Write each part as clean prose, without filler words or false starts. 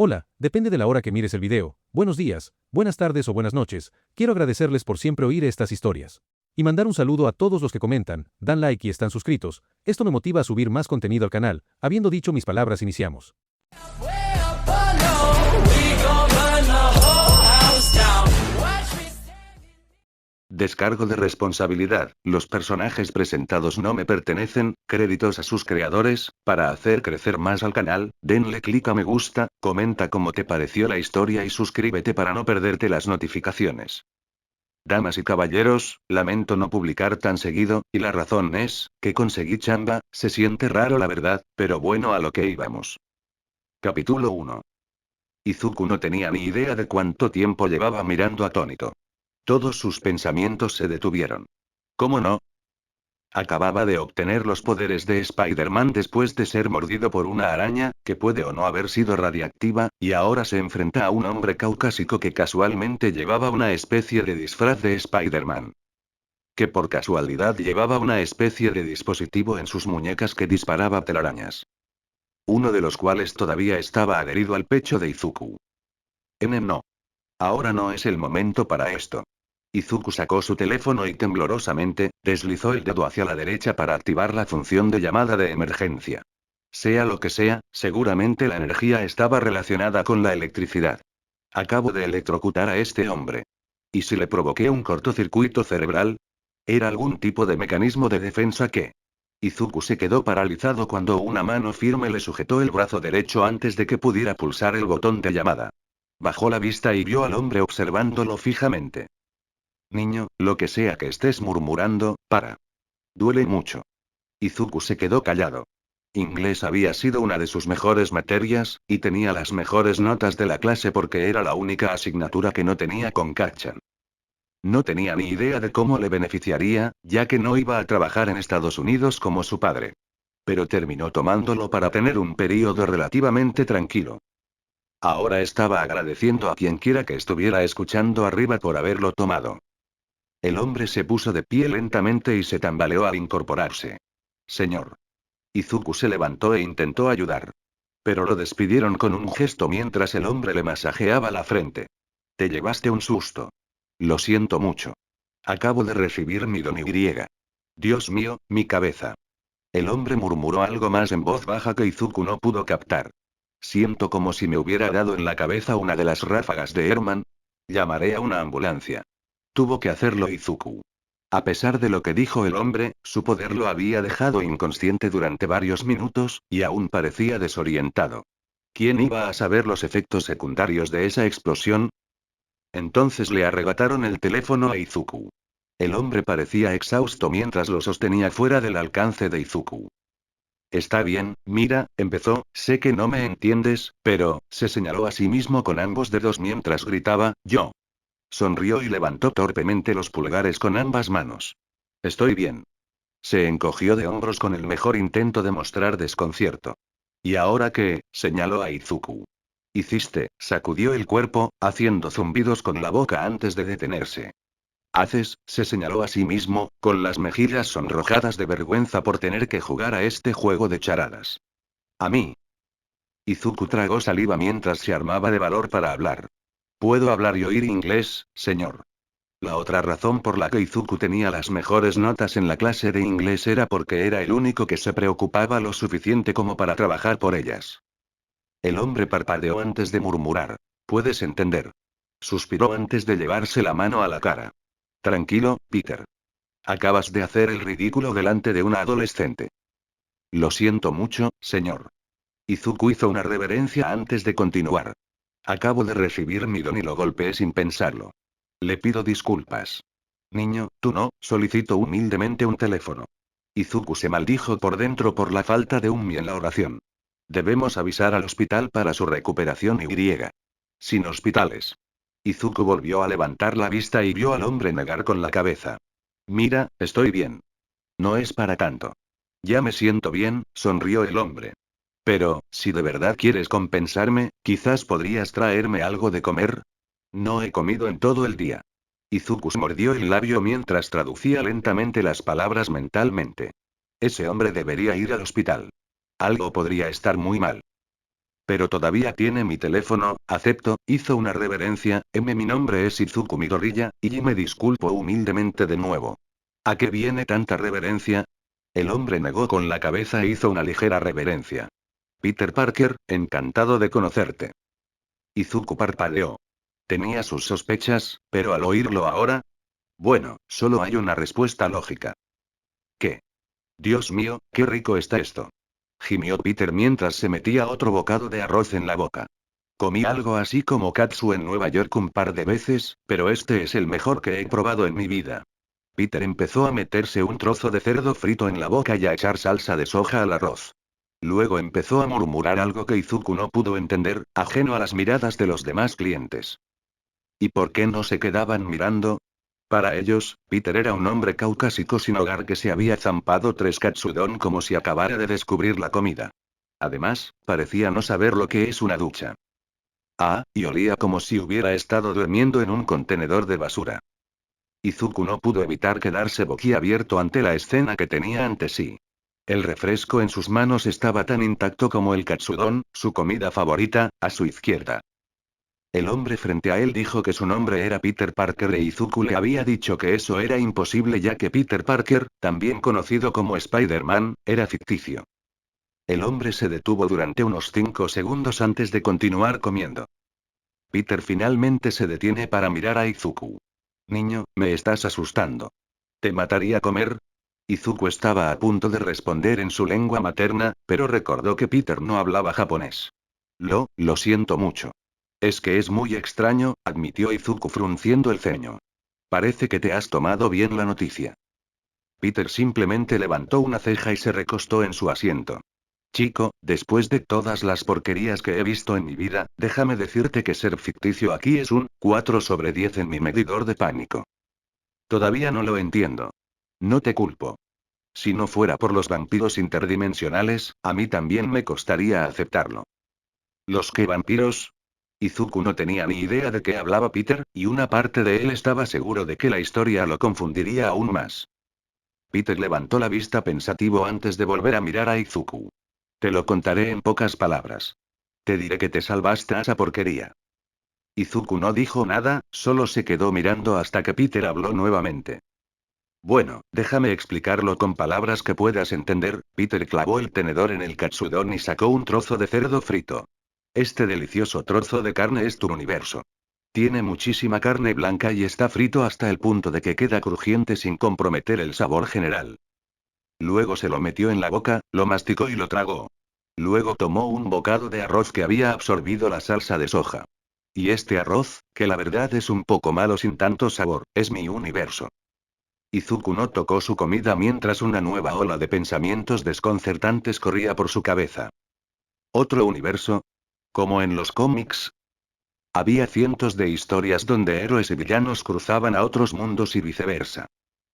Hola, depende de la hora que mires el video. Buenos días, buenas tardes o buenas noches. Quiero agradecerles por siempre oír estas historias. Y mandar un saludo a todos los que comentan, dan like y están suscritos. Esto me motiva a subir más contenido al canal. Habiendo dicho mis palabras, iniciamos. Descargo de responsabilidad. Los personajes presentados no me pertenecen, créditos a sus creadores. Para hacer crecer más al canal, denle click a me gusta, comenta cómo te pareció la historia y suscríbete para no perderte las notificaciones. Damas y caballeros, lamento no publicar tan seguido, y la razón es, que conseguí chamba, se siente raro la verdad, pero bueno, a lo que íbamos. Capítulo 1. Izuku no tenía ni idea de cuánto tiempo llevaba mirando atónito. Todos sus pensamientos se detuvieron. ¿Cómo no? Acababa de obtener los poderes de Spider-Man después de ser mordido por una araña, que puede o no haber sido radiactiva, y ahora se enfrenta a un hombre caucásico que casualmente llevaba una especie de disfraz de Spider-Man. Que por casualidad llevaba una especie de dispositivo en sus muñecas que disparaba telarañas. Uno de los cuales todavía estaba adherido al pecho de Izuku. No. Ahora no es el momento para esto. Izuku sacó su teléfono y temblorosamente, deslizó el dedo hacia la derecha para activar la función de llamada de emergencia. Sea lo que sea, seguramente la energía estaba relacionada con la electricidad. Acabo de electrocutar a este hombre. ¿Y si le provoqué un cortocircuito cerebral? ¿Era algún tipo de mecanismo de defensa que? Izuku se quedó paralizado cuando una mano firme le sujetó el brazo derecho antes de que pudiera pulsar el botón de llamada. Bajó la vista y vio al hombre observándolo fijamente. Niño, lo que sea que estés murmurando, para. Duele mucho. Izuku se quedó callado. Inglés había sido una de sus mejores materias, y tenía las mejores notas de la clase porque era la única asignatura que no tenía con Kacchan. No tenía ni idea de cómo le beneficiaría, ya que no iba a trabajar en Estados Unidos como su padre. Pero terminó tomándolo para tener un período relativamente tranquilo. Ahora estaba agradeciendo a quienquiera que estuviera escuchando arriba por haberlo tomado. El hombre se puso de pie lentamente y se tambaleó al incorporarse. Señor. Izuku se levantó e intentó ayudar. Pero lo despidieron con un gesto mientras el hombre le masajeaba la frente. Te llevaste un susto. Lo siento mucho. Acabo de recibir mi don Y. Dios mío, mi cabeza. El hombre murmuró algo más en voz baja que Izuku no pudo captar. Siento como si me hubiera dado en la cabeza una de las ráfagas de Herman. Llamaré a una ambulancia. Tuvo que hacerlo Izuku. A pesar de lo que dijo el hombre, su poder lo había dejado inconsciente durante varios minutos, y aún parecía desorientado. ¿Quién iba a saber los efectos secundarios de esa explosión? Entonces le arrebataron el teléfono a Izuku. El hombre parecía exhausto mientras lo sostenía fuera del alcance de Izuku. Está bien, mira, empezó, sé que no me entiendes, pero, se señaló a sí mismo con ambos dedos mientras gritaba, yo. Sonrió y levantó torpemente los pulgares con ambas manos. Estoy bien. Se encogió de hombros con el mejor intento de mostrar desconcierto. ¿Y ahora qué? Señaló a Izuku. Hiciste, sacudió el cuerpo, haciendo zumbidos con la boca antes de detenerse. Haces, se señaló a sí mismo, con las mejillas sonrojadas de vergüenza por tener que jugar a este juego de charadas. A mí. Izuku tragó saliva mientras se armaba de valor para hablar. Puedo hablar y oír inglés, señor. La otra razón por la que Izuku tenía las mejores notas en la clase de inglés era porque era el único que se preocupaba lo suficiente como para trabajar por ellas. El hombre parpadeó antes de murmurar. Puedes entender. Suspiró antes de llevarse la mano a la cara. Tranquilo, Peter. Acabas de hacer el ridículo delante de una adolescente. Lo siento mucho, señor. Izuku hizo una reverencia antes de continuar. Acabo de recibir mi don y lo golpeé sin pensarlo. Le pido disculpas. Niño, tú no, solicito humildemente un teléfono. Izuku se maldijo por dentro por la falta de un mi en la oración. Debemos avisar al hospital para su recuperación Y. Sin hospitales. Izuku volvió a levantar la vista y vio al hombre negar con la cabeza. Mira, estoy bien. No es para tanto. Ya me siento bien, sonrió el hombre. Pero, si de verdad quieres compensarme, quizás podrías traerme algo de comer. No he comido en todo el día. Izuku se mordió el labio mientras traducía lentamente las palabras mentalmente. Ese hombre debería ir al hospital. Algo podría estar muy mal. Pero todavía tiene mi teléfono, acepto, hizo una reverencia, mi nombre es Izuku Midoriya, y me disculpo humildemente de nuevo. ¿A qué viene tanta reverencia? El hombre negó con la cabeza e hizo una ligera reverencia. Peter Parker, encantado de conocerte. Izuku parpadeó. Tenía sus sospechas, pero al oírlo ahora... Bueno, solo hay una respuesta lógica. ¿Qué? Dios mío, qué rico está esto. Gimió Peter mientras se metía otro bocado de arroz en la boca. Comí algo así como katsu en Nueva York un par de veces, pero este es el mejor que he probado en mi vida. Peter empezó a meterse un trozo de cerdo frito en la boca y a echar salsa de soja al arroz. Luego empezó a murmurar algo que Izuku no pudo entender, ajeno a las miradas de los demás clientes. ¿Y por qué no se quedaban mirando? Para ellos, Peter era un hombre caucásico sin hogar que se había zampado 3 katsudon como si acabara de descubrir la comida. Además, parecía no saber lo que es una ducha. Ah, y olía como si hubiera estado durmiendo en un contenedor de basura. Izuku no pudo evitar quedarse boquiabierto ante la escena que tenía ante sí. El refresco en sus manos estaba tan intacto como el katsudon, su comida favorita, a su izquierda. El hombre frente a él dijo que su nombre era Peter Parker e Izuku le había dicho que eso era imposible ya que Peter Parker, también conocido como Spider-Man, era ficticio. El hombre se detuvo durante unos 5 segundos antes de continuar comiendo. Peter finalmente se detiene para mirar a Izuku. Niño, me estás asustando. ¿Te mataría comer? Izuku estaba a punto de responder en su lengua materna, pero recordó que Peter no hablaba japonés. Lo siento mucho. Es que es muy extraño, admitió Izuku frunciendo el ceño. Parece que te has tomado bien la noticia. Peter simplemente levantó una ceja y se recostó en su asiento. Chico, después de todas las porquerías que he visto en mi vida, déjame decirte que ser ficticio aquí es un 4 sobre 10 en mi medidor de pánico. Todavía no lo entiendo. No te culpo. Si no fuera por los vampiros interdimensionales, a mí también me costaría aceptarlo. ¿Los qué vampiros? Izuku no tenía ni idea de qué hablaba Peter, y una parte de él estaba seguro de que la historia lo confundiría aún más. Peter levantó la vista pensativo antes de volver a mirar a Izuku. Te lo contaré en pocas palabras. Te diré que te salvaste a esa porquería. Izuku no dijo nada, solo se quedó mirando hasta que Peter habló nuevamente. Bueno, déjame explicarlo con palabras que puedas entender. Peter clavó el tenedor en el katsudon y sacó un trozo de cerdo frito. Este delicioso trozo de carne es tu universo. Tiene muchísima carne blanca y está frito hasta el punto de que queda crujiente sin comprometer el sabor general. Luego se lo metió en la boca, lo masticó y lo tragó. Luego tomó un bocado de arroz que había absorbido la salsa de soja. Y este arroz, que la verdad es un poco malo sin tanto sabor, es mi universo. Izuku no tocó su comida mientras una nueva ola de pensamientos desconcertantes corría por su cabeza. ¿Otro universo? ¿Como en los cómics? Había cientos de historias donde héroes y villanos cruzaban a otros mundos y viceversa.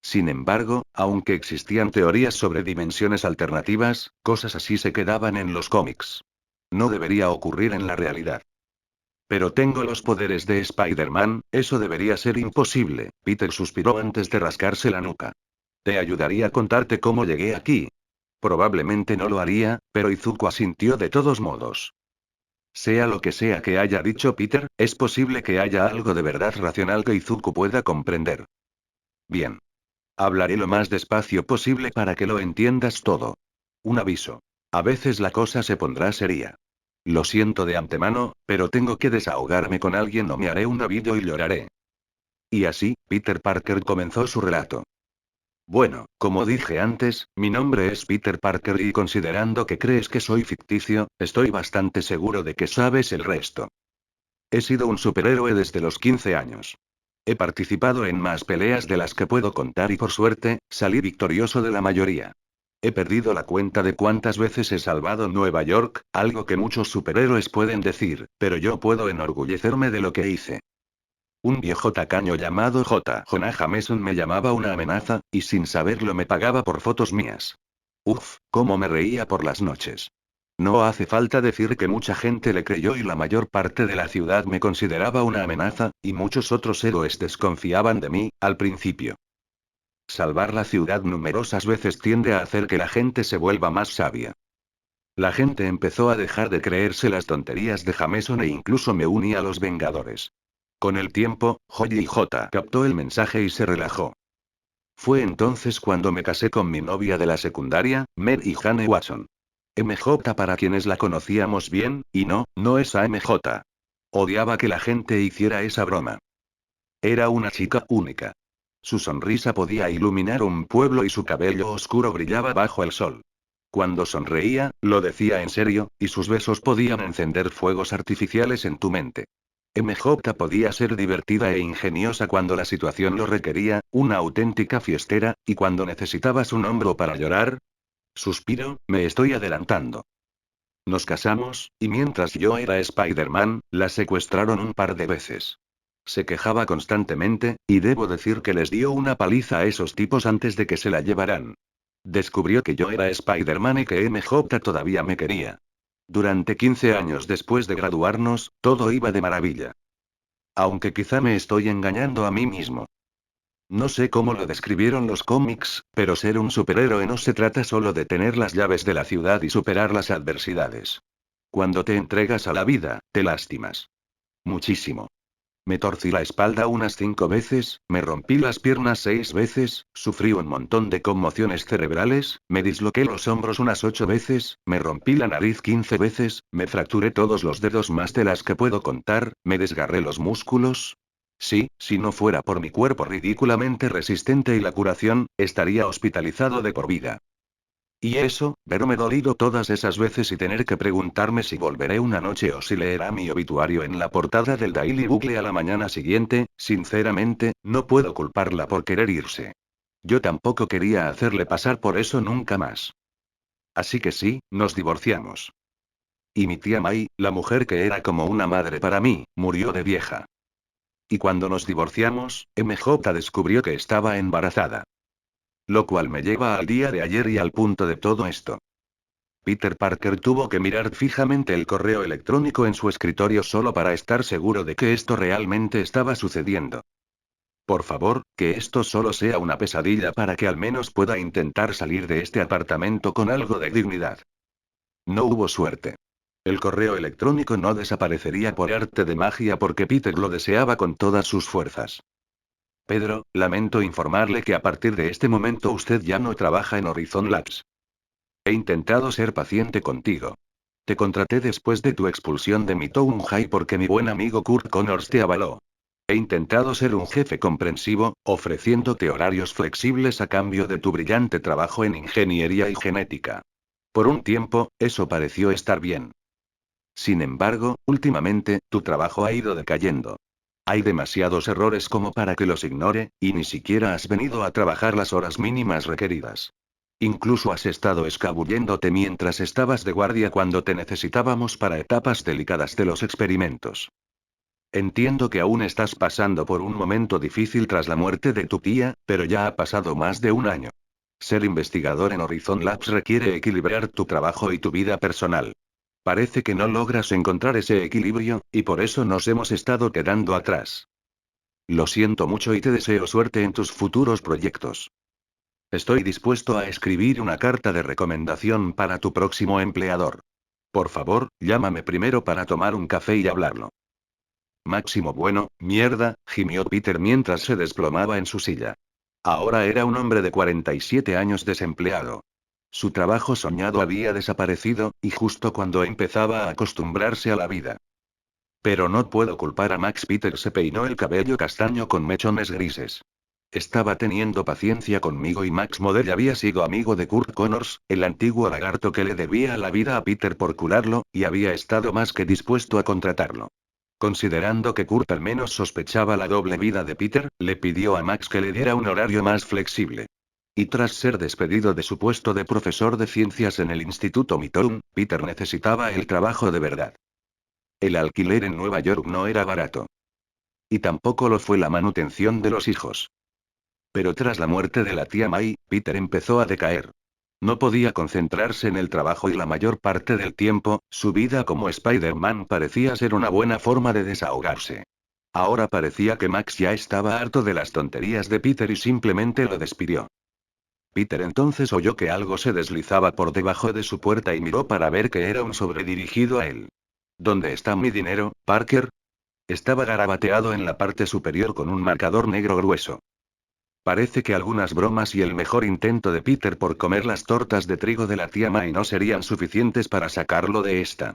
Sin embargo, aunque existían teorías sobre dimensiones alternativas, cosas así se quedaban en los cómics. No debería ocurrir en la realidad. Pero tengo los poderes de Spider-Man, eso debería ser imposible. Peter suspiró antes de rascarse la nuca. Te ayudaría a contarte cómo llegué aquí. Probablemente no lo haría, pero Izuku asintió de todos modos. Sea lo que sea que haya dicho Peter, es posible que haya algo de verdad racional que Izuku pueda comprender. Bien. Hablaré lo más despacio posible para que lo entiendas todo. Un aviso. A veces la cosa se pondrá seria. Lo siento de antemano, pero tengo que desahogarme con alguien o me haré un vídeo y lloraré. Y así, Peter Parker comenzó su relato. Bueno, como dije antes, mi nombre es Peter Parker y considerando que crees que soy ficticio, estoy bastante seguro de que sabes el resto. He sido un superhéroe desde los 15 años. He participado en más peleas de las que puedo contar y por suerte, salí victorioso de la mayoría. He perdido la cuenta de cuántas veces he salvado Nueva York, algo que muchos superhéroes pueden decir, pero yo puedo enorgullecerme de lo que hice. Un viejo tacaño llamado Jonah Jameson me llamaba una amenaza, y sin saberlo me pagaba por fotos mías. Uf, cómo me reía por las noches. No hace falta decir que mucha gente le creyó y la mayor parte de la ciudad me consideraba una amenaza, y muchos otros héroes desconfiaban de mí, al principio. Salvar la ciudad numerosas veces tiende a hacer que la gente se vuelva más sabia. La gente empezó a dejar de creerse las tonterías de Jameson e incluso me uní a los Vengadores. Con el tiempo, Joy y J captó el mensaje y se relajó. Fue entonces cuando me casé con mi novia de la secundaria, Mary Jane Watson. MJ para quienes la conocíamos bien, y no esa MJ. Odiaba que la gente hiciera esa broma. Era una chica única. Su sonrisa podía iluminar un pueblo y su cabello oscuro brillaba bajo el sol. Cuando sonreía, lo decía en serio, y sus besos podían encender fuegos artificiales en tu mente. MJ podía ser divertida e ingeniosa cuando la situación lo requería, una auténtica fiestera, y cuando necesitabas un hombro para llorar. Suspiro, me estoy adelantando. Nos casamos, y mientras yo era Spider-Man, la secuestraron un par de veces. Se quejaba constantemente, y debo decir que les dio una paliza a esos tipos antes de que se la llevaran. Descubrió que yo era Spider-Man y que MJ todavía me quería. Durante 15 años después de graduarnos, todo iba de maravilla. Aunque quizá me estoy engañando a mí mismo. No sé cómo lo describieron los cómics, pero ser un superhéroe no se trata solo de tener las llaves de la ciudad y superar las adversidades. Cuando te entregas a la vida, te lastimas. Muchísimo. Me torcí la espalda unas 5 veces, me rompí las piernas 6 veces, sufrí un montón de conmociones cerebrales, me disloqué los hombros unas 8 veces, me rompí la nariz 15 veces, me fracturé todos los dedos más de las que puedo contar, me desgarré los músculos. Sí, si no fuera por mi cuerpo ridículamente resistente y la curación, estaría hospitalizado de por vida. Y eso, verme dolido todas esas veces y tener que preguntarme si volveré una noche o si leerá mi obituario en la portada del Daily Bugle a la mañana siguiente, sinceramente, no puedo culparla por querer irse. Yo tampoco quería hacerle pasar por eso nunca más. Así que sí, nos divorciamos. Y mi tía May, la mujer que era como una madre para mí, murió de vieja. Y cuando nos divorciamos, MJ descubrió que estaba embarazada. Lo cual me lleva al día de ayer y al punto de todo esto. Peter Parker tuvo que mirar fijamente el correo electrónico en su escritorio solo para estar seguro de que esto realmente estaba sucediendo. Por favor, que esto solo sea una pesadilla para que al menos pueda intentar salir de este apartamento con algo de dignidad. No hubo suerte. El correo electrónico no desaparecería por arte de magia porque Peter lo deseaba con todas sus fuerzas. Pedro, lamento informarle que a partir de este momento usted ya no trabaja en Horizon Labs. He intentado ser paciente contigo. Te contraté después de tu expulsión de mi Town High porque mi buen amigo Kurt Connors te avaló. He intentado ser un jefe comprensivo, ofreciéndote horarios flexibles a cambio de tu brillante trabajo en ingeniería y genética. Por un tiempo, eso pareció estar bien. Sin embargo, últimamente, tu trabajo ha ido decayendo. Hay demasiados errores como para que los ignore, y ni siquiera has venido a trabajar las horas mínimas requeridas. Incluso has estado escabulléndote mientras estabas de guardia cuando te necesitábamos para etapas delicadas de los experimentos. Entiendo que aún estás pasando por un momento difícil tras la muerte de tu tía, pero ya ha pasado más de un año. Ser investigador en Horizon Labs requiere equilibrar tu trabajo y tu vida personal. Parece que no logras encontrar ese equilibrio, y por eso nos hemos estado quedando atrás. Lo siento mucho y te deseo suerte en tus futuros proyectos. Estoy dispuesto a escribir una carta de recomendación para tu próximo empleador. Por favor, llámame primero para tomar un café y hablarlo. Máximo bueno, mierda, gimió Peter mientras se desplomaba en su silla. Ahora era un hombre de 47 años desempleado. Su trabajo soñado había desaparecido, y justo cuando empezaba a acostumbrarse a la vida. Pero no puedo culpar a Max. Peter se peinó el cabello castaño con mechones grises. Estaba teniendo paciencia conmigo y Max Modell había sido amigo de Kurt Connors, el antiguo lagarto que le debía la vida a Peter por curarlo, y había estado más que dispuesto a contratarlo. Considerando que Kurt al menos sospechaba la doble vida de Peter, le pidió a Max que le diera un horario más flexible. Y tras ser despedido de su puesto de profesor de ciencias en el Instituto Midtown, Peter necesitaba el trabajo de verdad. El alquiler en Nueva York no era barato. Y tampoco lo fue la manutención de los hijos. Pero tras la muerte de la tía May, Peter empezó a decaer. No podía concentrarse en el trabajo y la mayor parte del tiempo, su vida como Spider-Man parecía ser una buena forma de desahogarse. Ahora parecía que Max ya estaba harto de las tonterías de Peter y simplemente lo despidió. Peter entonces oyó que algo se deslizaba por debajo de su puerta y miró para ver que era un sobre dirigido a él. ¿Dónde está mi dinero, Parker? Estaba garabateado en la parte superior con un marcador negro grueso. Parece que algunas bromas y el mejor intento de Peter por comer las tortas de trigo de la tía May no serían suficientes para sacarlo de esta.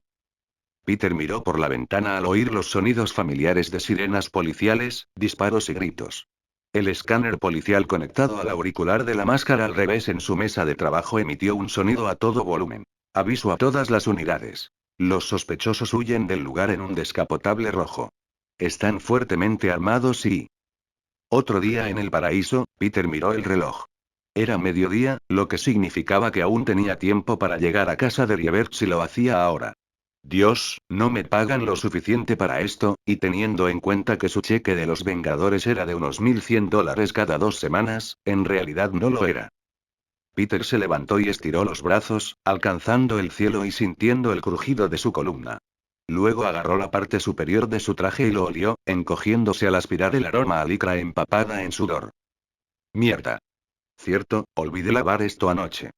Peter miró por la ventana al oír los sonidos familiares de sirenas policiales, disparos y gritos. El escáner policial conectado al auricular de la máscara al revés en su mesa de trabajo emitió un sonido a todo volumen. Aviso a todas las unidades. Los sospechosos huyen del lugar en un descapotable rojo. Están fuertemente armados y... Otro día en el paraíso, Peter miró el reloj. Era mediodía, lo que significaba que aún tenía tiempo para llegar a casa de Rievert si lo hacía ahora. Dios, no me pagan lo suficiente para esto, y teniendo en cuenta que su cheque de los Vengadores era de unos $1.100 cada 2 semanas, en realidad no lo era. Peter se levantó y estiró los brazos, alcanzando el cielo y sintiendo el crujido de su columna. Luego agarró la parte superior de su traje y lo olió, encogiéndose al aspirar el aroma a licra empapada en sudor. Mierda. Cierto, olvidé lavar esto anoche.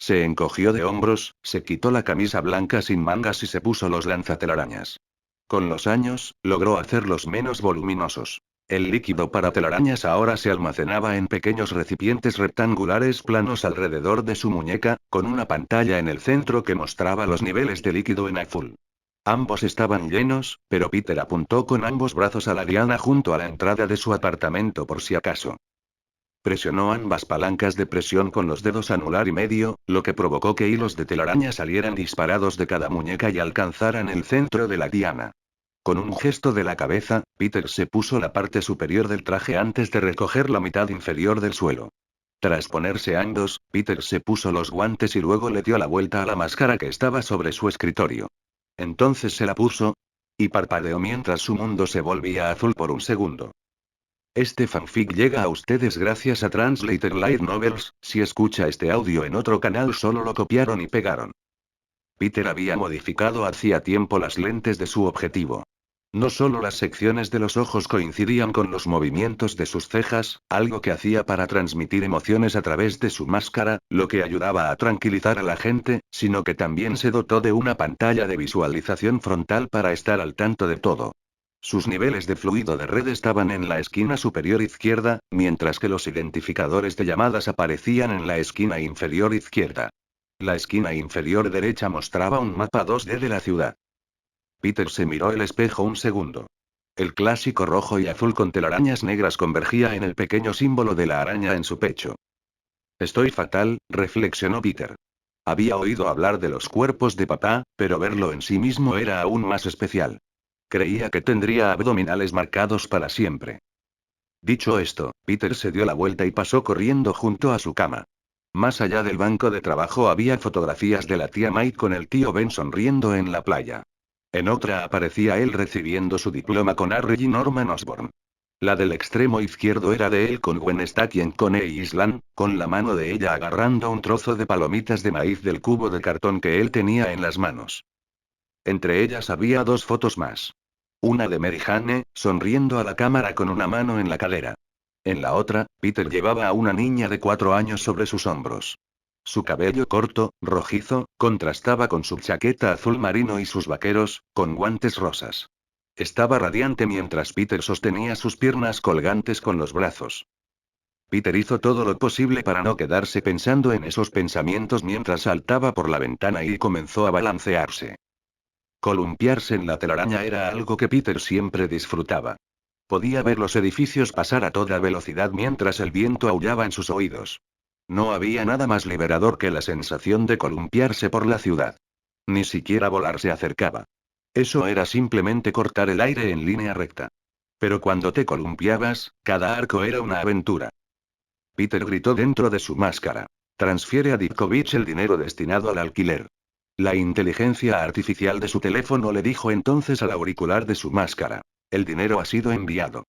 Se encogió de hombros, se quitó la camisa blanca sin mangas y se puso los lanzatelarañas. Con los años, logró hacerlos menos voluminosos. El líquido para telarañas ahora se almacenaba en pequeños recipientes rectangulares planos alrededor de su muñeca, con una pantalla en el centro que mostraba los niveles de líquido en azul. Ambos estaban llenos, pero Peter apuntó con ambos brazos a la diana junto a la entrada de su apartamento por si acaso. Presionó ambas palancas de presión con los dedos anular y medio, lo que provocó que hilos de telaraña salieran disparados de cada muñeca y alcanzaran el centro de la diana. Con un gesto de la cabeza, Peter se puso la parte superior del traje antes de recoger la mitad inferior del suelo. Tras ponerse ambos, Peter se puso los guantes y luego le dio la vuelta a la máscara que estaba sobre su escritorio. Entonces se la puso, y parpadeó mientras su mundo se volvía azul por un segundo. Este fanfic llega a ustedes gracias a Translator Light Novels. Si escucha este audio en otro canal solo lo copiaron y pegaron. Peter había modificado hacía tiempo las lentes de su objetivo. No solo las secciones de los ojos coincidían con los movimientos de sus cejas, algo que hacía para transmitir emociones a través de su máscara, lo que ayudaba a tranquilizar a la gente, sino que también se dotó de una pantalla de visualización frontal para estar al tanto de todo. Sus niveles de fluido de red estaban en la esquina superior izquierda, mientras que los identificadores de llamadas aparecían en la esquina inferior izquierda. La esquina inferior derecha mostraba un mapa 2D de la ciudad. Peter se miró el espejo un segundo. El clásico rojo y azul con telarañas negras convergía en el pequeño símbolo de la araña en su pecho. Estoy fatal, reflexionó Peter. Había oído hablar de los cuerpos de papá, pero verlo en sí mismo era aún más especial. Creía que tendría abdominales marcados para siempre. Dicho esto, Peter se dio la vuelta y pasó corriendo junto a su cama. Más allá del banco de trabajo había fotografías de la tía May con el tío Ben sonriendo en la playa. En otra aparecía él recibiendo su diploma con Harry y Norman Osborn. La del extremo izquierdo era de él con Gwen Stacy en Coney Island, con la mano de ella agarrando un trozo de palomitas de maíz del cubo de cartón que él tenía en las manos. Entre ellas había 2 fotos más. Una de Mary Jane, sonriendo a la cámara con una mano en la cadera. En la otra, Peter llevaba a una niña de 4 años sobre sus hombros. Su cabello corto, rojizo, contrastaba con su chaqueta azul marino y sus vaqueros, con guantes rosas. Estaba radiante mientras Peter sostenía sus piernas colgantes con los brazos. Peter hizo todo lo posible para no quedarse pensando en esos pensamientos mientras saltaba por la ventana y comenzó a balancearse. Columpiarse en la telaraña era algo que Peter siempre disfrutaba. Podía ver los edificios pasar a toda velocidad mientras el viento aullaba en sus oídos. No había nada más liberador que la sensación de columpiarse por la ciudad. Ni siquiera volar se acercaba. Eso era simplemente cortar el aire en línea recta. Pero cuando te columpiabas, cada arco era una aventura. Peter gritó dentro de su máscara. Transfiere a Ditkovich el dinero destinado al alquiler. La inteligencia artificial de su teléfono le dijo entonces al auricular de su máscara. El dinero ha sido enviado.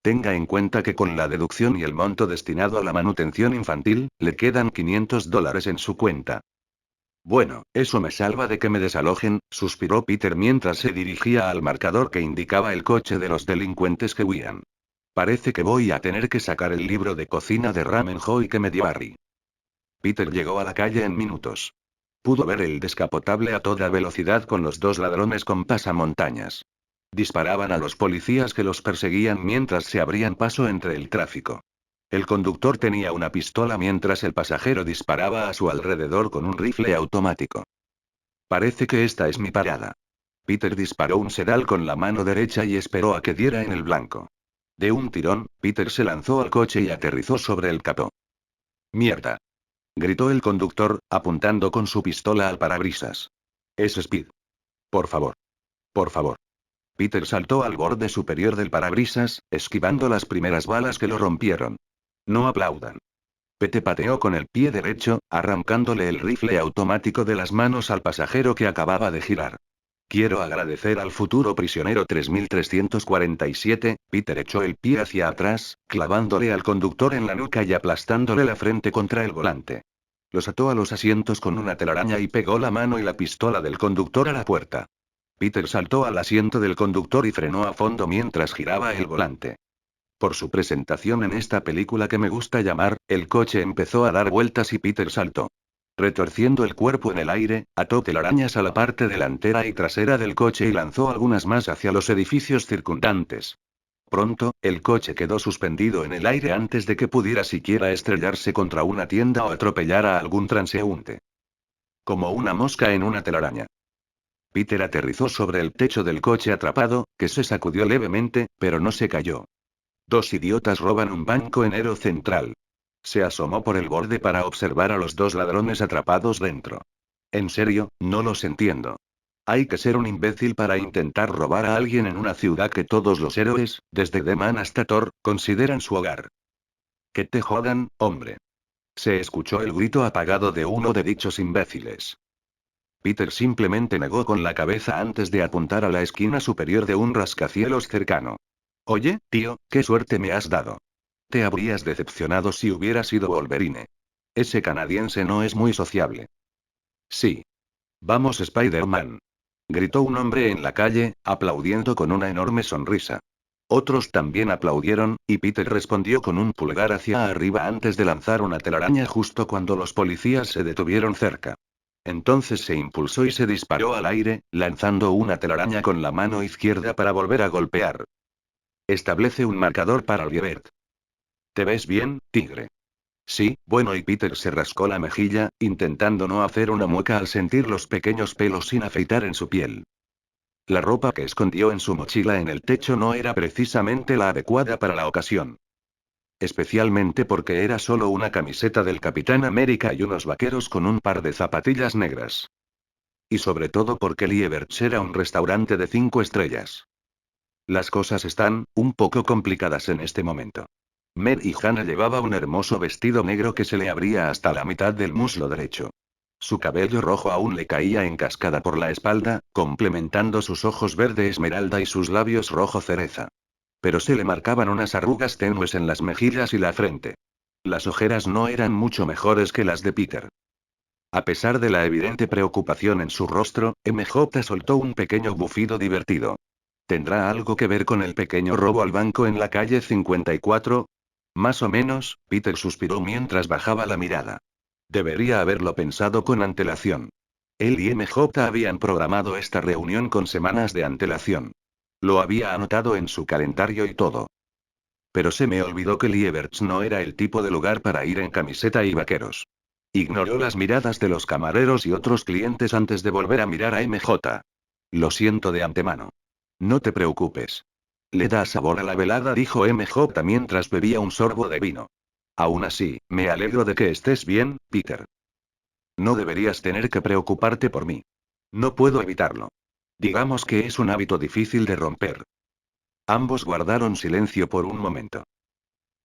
Tenga en cuenta que con la deducción y el monto destinado a la manutención infantil, le quedan $500 en su cuenta. Bueno, eso me salva de que me desalojen, suspiró Peter mientras se dirigía al marcador que indicaba el coche de los delincuentes que huían. Parece que voy a tener que sacar el libro de cocina de Ramen Joy que me dio Harry. Peter llegó a la calle en minutos. Pudo ver el descapotable a toda velocidad con los dos ladrones con pasamontañas. Disparaban a los policías que los perseguían mientras se abrían paso entre el tráfico. El conductor tenía una pistola mientras el pasajero disparaba a su alrededor con un rifle automático. Parece que esta es mi parada. Peter disparó un sedal con la mano derecha y esperó a que diera en el blanco. De un tirón, Peter se lanzó al coche y aterrizó sobre el capó. ¡Mierda!, gritó el conductor, apuntando con su pistola al parabrisas. Es Speed. Por favor. Por favor. Peter saltó al borde superior del parabrisas, esquivando las primeras balas que lo rompieron. No aplaudan. Pete pateó con el pie derecho, arrancándole el rifle automático de las manos al pasajero que acababa de girar. Quiero agradecer al futuro prisionero 3347, Peter echó el pie hacia atrás, clavándole al conductor en la nuca y aplastándole la frente contra el volante. Los ató a los asientos con una telaraña y pegó la mano y la pistola del conductor a la puerta. Peter saltó al asiento del conductor y frenó a fondo mientras giraba el volante. Por su presentación en esta película que me gusta llamar, el coche empezó a dar vueltas y Peter saltó. Retorciendo el cuerpo en el aire, ató telarañas a la parte delantera y trasera del coche y lanzó algunas más hacia los edificios circundantes. Pronto, el coche quedó suspendido en el aire antes de que pudiera siquiera estrellarse contra una tienda o atropellar a algún transeúnte. Como una mosca en una telaraña. Peter aterrizó sobre el techo del coche atrapado, que se sacudió levemente, pero no se cayó. Dos idiotas roban un banco en Ero Central. Se asomó por el borde para observar a los dos ladrones atrapados dentro. En serio, no los entiendo. Hay que ser un imbécil para intentar robar a alguien en una ciudad que todos los héroes, desde The Man hasta Thor, consideran su hogar. Que te jodan, hombre. Se escuchó el grito apagado de uno de dichos imbéciles. Peter simplemente negó con la cabeza antes de apuntar a la esquina superior de un rascacielos cercano. Oye, tío, qué suerte me has dado. Te habrías decepcionado si hubiera sido Wolverine. Ese canadiense no es muy sociable. Sí. Vamos, Spider-Man. Gritó un hombre en la calle, aplaudiendo con una enorme sonrisa. Otros también aplaudieron, y Peter respondió con un pulgar hacia arriba antes de lanzar una telaraña justo cuando los policías se detuvieron cerca. Entonces se impulsó y se disparó al aire, lanzando una telaraña con la mano izquierda para volver a golpear. Establece un marcador para Liebert. ¿Te ves bien, tigre? Sí, bueno, y Peter se rascó la mejilla, intentando no hacer una mueca al sentir los pequeños pelos sin afeitar en su piel. La ropa que escondió en su mochila en el techo no era precisamente la adecuada para la ocasión. Especialmente porque era solo una camiseta del Capitán América y unos vaqueros con un par de zapatillas negras. Y sobre todo porque Liebert's era un restaurante de 5 estrellas. Las cosas están, un poco complicadas en este momento. Mer y Hannah llevaba un hermoso vestido negro que se le abría hasta la mitad del muslo derecho. Su cabello rojo aún le caía en cascada por la espalda, complementando sus ojos verde esmeralda y sus labios rojo cereza. Pero se le marcaban unas arrugas tenues en las mejillas y la frente. Las ojeras no eran mucho mejores que las de Peter. A pesar de la evidente preocupación en su rostro, MJ soltó un pequeño bufido divertido. ¿Tendrá algo que ver con el pequeño robo al banco en la calle 54? Más o menos, Peter suspiró mientras bajaba la mirada. Debería haberlo pensado con antelación. Él y MJ habían programado esta reunión con semanas de antelación. Lo había anotado en su calendario y todo. Pero se me olvidó que Liebert's no era el tipo de lugar para ir en camiseta y vaqueros. Ignoró las miradas de los camareros y otros clientes antes de volver a mirar a MJ. Lo siento de antemano. No te preocupes. Le da sabor a la velada, dijo MJ mientras bebía un sorbo de vino. Aún así, me alegro de que estés bien, Peter. No deberías tener que preocuparte por mí. No puedo evitarlo. Digamos que es un hábito difícil de romper. Ambos guardaron silencio por un momento.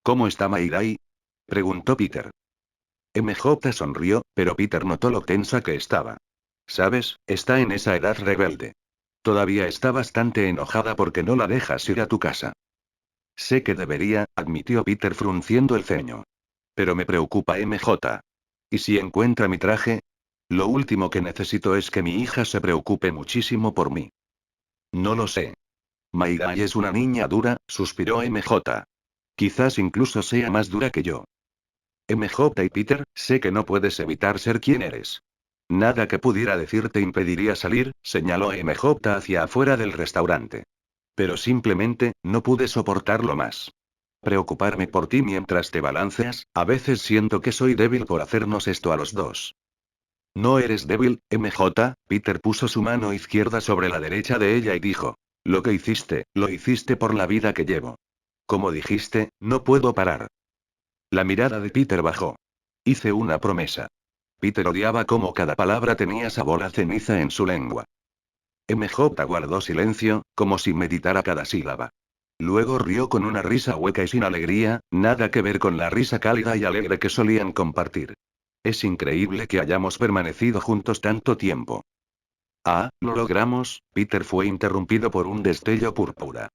¿Cómo está Mayday?, preguntó Peter. MJ sonrió, pero Peter notó lo tensa que estaba. ¿Sabes? Está en esa edad rebelde. Todavía está bastante enojada porque no la dejas ir a tu casa. Sé que debería, admitió Peter frunciendo el ceño. Pero me preocupa MJ. ¿Y si encuentra mi traje? Lo último que necesito es que mi hija se preocupe muchísimo por mí. No lo sé. Mayday es una niña dura, suspiró MJ. Quizás incluso sea más dura que yo. MJ y Peter, sé que no puedes evitar ser quien eres. Nada que pudiera decirte impediría salir, señaló MJ hacia afuera del restaurante. Pero simplemente, no pude soportarlo más. Preocuparme por ti mientras te balanceas, a veces siento que soy débil por hacernos esto a los dos. No eres débil, MJ, Peter puso su mano izquierda sobre la derecha de ella y dijo. Lo que hiciste, lo hiciste por la vida que llevo. Como dijiste, no puedo parar. La mirada de Peter bajó. Hice una promesa. Peter odiaba cómo cada palabra tenía sabor a ceniza en su lengua. MJ guardó silencio, como si meditara cada sílaba. Luego rió con una risa hueca y sin alegría, nada que ver con la risa cálida y alegre que solían compartir. Es increíble que hayamos permanecido juntos tanto tiempo. Ah, lo logramos, Peter fue interrumpido por un destello púrpura.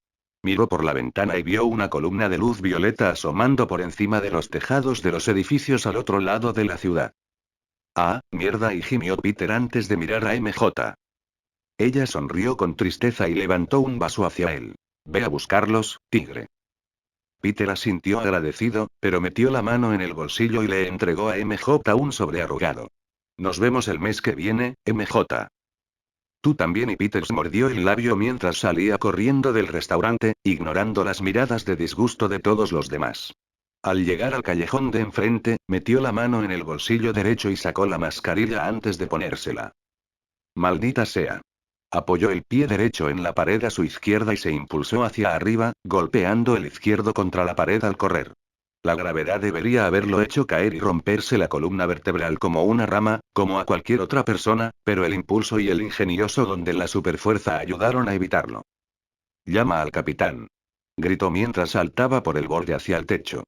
Miró por la ventana y vio una columna de luz violeta asomando por encima de los tejados de los edificios al otro lado de la ciudad. Ah, mierda, y gimió Peter antes de mirar a MJ. Ella sonrió con tristeza y levantó un vaso hacia él. Ve a buscarlos, tigre. Peter asintió agradecido, pero metió la mano en el bolsillo y le entregó a MJ un sobre arrugado. Nos vemos el mes que viene, MJ. Tú también, y Peter se mordió el labio mientras salía corriendo del restaurante, ignorando las miradas de disgusto de todos los demás. Al llegar al callejón de enfrente, metió la mano en el bolsillo derecho y sacó la mascarilla antes de ponérsela. Maldita sea. Apoyó el pie derecho en la pared a su izquierda y se impulsó hacia arriba, golpeando el izquierdo contra la pared al correr. La gravedad debería haberlo hecho caer y romperse la columna vertebral como una rama, como a cualquier otra persona, pero el impulso y el ingenioso don de la superfuerza ayudaron a evitarlo. Llama al capitán. Gritó mientras saltaba por el borde hacia el techo.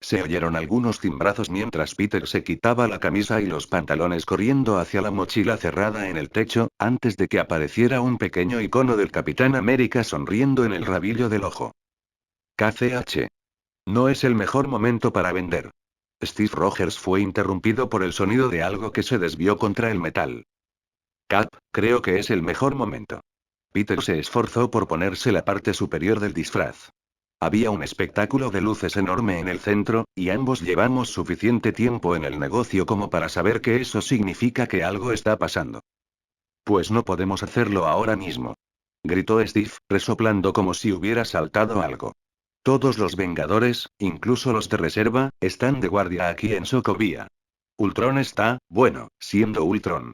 Se oyeron algunos timbrazos mientras Peter se quitaba la camisa y los pantalones corriendo hacia la mochila cerrada en el techo, antes de que apareciera un pequeño icono del Capitán América sonriendo en el rabillo del ojo. KCH. No es el mejor momento para vender. Steve Rogers fue interrumpido por el sonido de algo que se desvió contra el metal. Cap, creo que es el mejor momento. Peter se esforzó por ponerse la parte superior del disfraz. Había un espectáculo de luces enorme en el centro, y ambos llevamos suficiente tiempo en el negocio como para saber que eso significa que algo está pasando. Pues no podemos hacerlo ahora mismo. Gritó Steve, resoplando como si hubiera saltado algo. Todos los Vengadores, incluso los de reserva, están de guardia aquí en Sokovia. Ultron está, bueno, siendo Ultron.